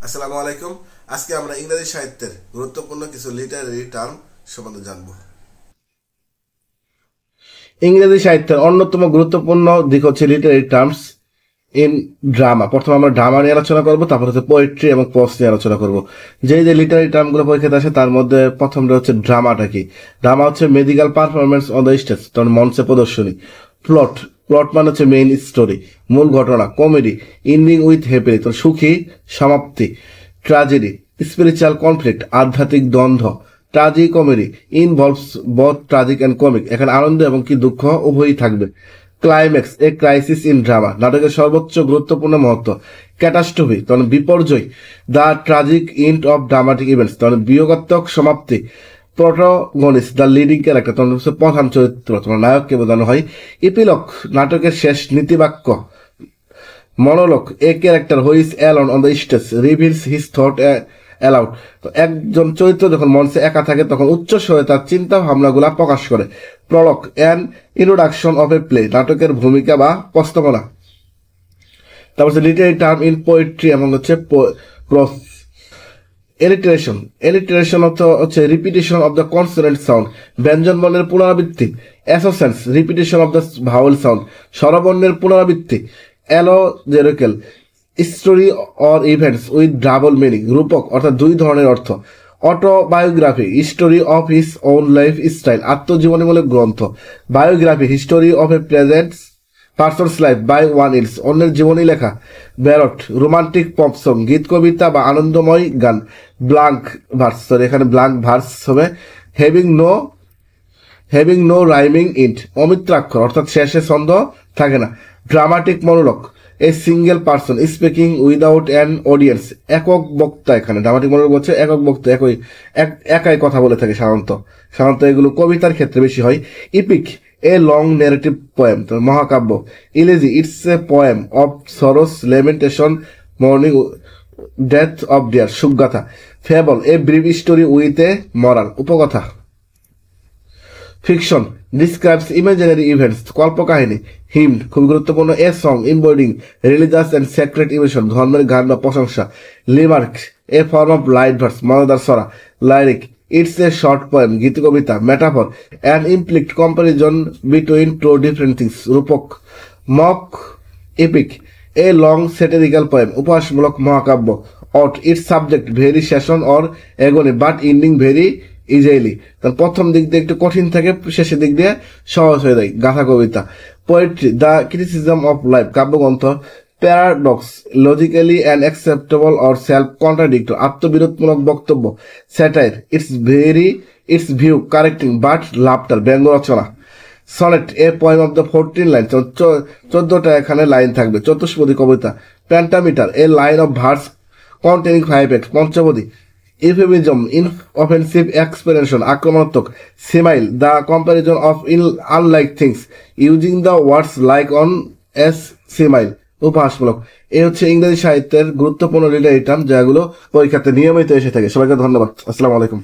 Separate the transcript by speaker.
Speaker 1: আসসালামু আলাইকুম। আজকে আমরা ইংরেজি সাহিত্যের গুরুত্বপূর্ণ কিছু লিটারেরি টার্ম সম্বন্ধে জানব। ইংরেজি সাহিত্যের অন্যতম গুরুত্বপূর্ণ দিক হচ্ছে লিটারেরি টার্মস ইন ড্রামা। প্রথমে আমরা ড্রামা নিয়ে আলোচনা করবো, তারপর হচ্ছে পোয়েট্রি এবং পোস নিয়ে আলোচনা করবো। যে লিটারেরি টার্মগুলো পরীক্ষাতে আসে তার মধ্যে প্রথমটা হচ্ছে ড্রামাটা কি। ড্রামা হচ্ছে medical performance on the stage, তখন মঞ্চে প্রদর্শনী। প্লট প্লট মানে হচ্ছে মেইন স্টোরি, মূল ঘটনা। কমেডি ইন্ডিং উইথ হ্যাপি, তো সুখী সমাপ্তি। ট্র্যাজেডি স্পিরিচুয়াল কনফ্লিক্ট, আধ্যাত্মিক দ্বন্দ্ব। Tragicomedy involves both tragic and comic, এখানে আনন্দ এবং কি দুঃখ উভয়ই থাকবে। Climax a crisis in drama, নাটকের সর্বোচ্চ গুরুত্বপূর্ণ মুহূর্ত। ক্যাটাস্ট্রফি তখন বিপর্যয়, the tragic end of dramatic events, তখন বিয়োগাত্মক সমাপ্তি। প্রোটাগনিস্ট দ্য লিডিং ক্যারেক্টার, তখন হচ্ছে প্রধান চরিত্র, তোমার নায়ককে বোঝানো হয়। ইপিলগ নাটকের শেষ নীতিবাক্য। Monologue a character who is alone on the stage reveals his thought aloud, তো একজন চরিত্র যখন মঞ্চে একা থাকে তখন উচ্চ স্বরে তার চিন্তা ভাবনাগুলা প্রকাশ করে। Prolog an introduction of A play, নাটকের ভূমিকা বা প্রস্তাবনা। তারপর হচ্ছে লিটারেরি টার্ম ইন পোয়েট্রি এবং হচ্ছে প্রোস। এলিটারেশন এলিটারেশন অর্থ হচ্ছে repetition of the consonant sound, ব্যঞ্জন বর্ণের পুনরাবৃত্তি। Assonance repetition of the vowel sound, স্বরবর্ণের পুনরাবৃত্তি। Allegorical story or events with double meaning, রূপক অর্থাৎ দুই ধরনের অর্থ। Autobiography history of his own life style, আত্মজীবনীমূলক গ্রন্থ। Biography history of a present person's life by one it's, অন্যের জীবনী লেখা। ব্যারট রোমান্টিক পপ সং, গীত কবিতা বা আনন্দময় গান। ব্লাঙ্ক ভার্স, এখানে ব্লাঙ্ক ভার্স হবে। হ্যাভিং নো রাইমিং ইট, অমিত্রাক্ষর অর্থাৎ শেষে ছন্দ থাকে না। Dramatic monologue a single person speaking without an audience, একক বক্তা। এখানে ড্রামাটিক মনোলগ হচ্ছে একক বক্তা, একাই কথা বলে থাকে সাধারণত এগুলো কবিতার ক্ষেত্রে বেশি হয়। Epic a long narrative poem, মহাকাব্য। Elegy it's a poem of sorrows lamentation mourning death of dear, সুগাথা। Fable a brief story with a moral, উপকথা। ফিকশন ডিসক্রাইবস ইমাজিনারি ইভেন্টস, কল্পকাহিনী। হিম খুব গুরুত্বপূর্ণ। A song embodying religious and sacred emotion, ধর্মের গান বা প্রশংসা। Limerick a form of light verse, মজাদার সরা। Lyric it's a short poem, গীত কবিতা। Metaphor an implicit comparison between two different things, রূপক। Mock epic a long satirical poem, উপহাসমূলক মহাকাব্য। Ode it's subject very session or agony but ending very easily, তার প্রথম দিক দিয়ে একটু কঠিন থাকে, শেষের দিক দিয়ে সহজ হয়ে যায়, গাথা কবিতা। Poetry the criticism of life, কাব্যগ্রন্থ। Paradox logically and acceptable or self contradictory, আত্মবিরোধমূলক বক্তব্য। Satire it's view correcting but laughter, ব্যঙ্গ রচনা। Sonnet a poem of the 14 line, 14টা এখানে লাইন থাকবে, চতুষ্পদী কবিতা। Pentameter a line of verse containing 5 acts, পঞ্চপদী। ইউফেমিজম ইনঅফেন্সিভ এক্সপ্রেশন, আক্রমণাত্মক। Simile the comparison of unlike things using the words like on as simile, উপহাসমূলক। এই হচ্ছে ইংরেজি সাহিত্যের গুরুত্বপূর্ণ লিটারেরি টার্ম, যেগুলো পরীক্ষাতে নিয়মিত এসে থাকে। সবাইকে ধন্যবাদ। আসসালামু আলাইকুম।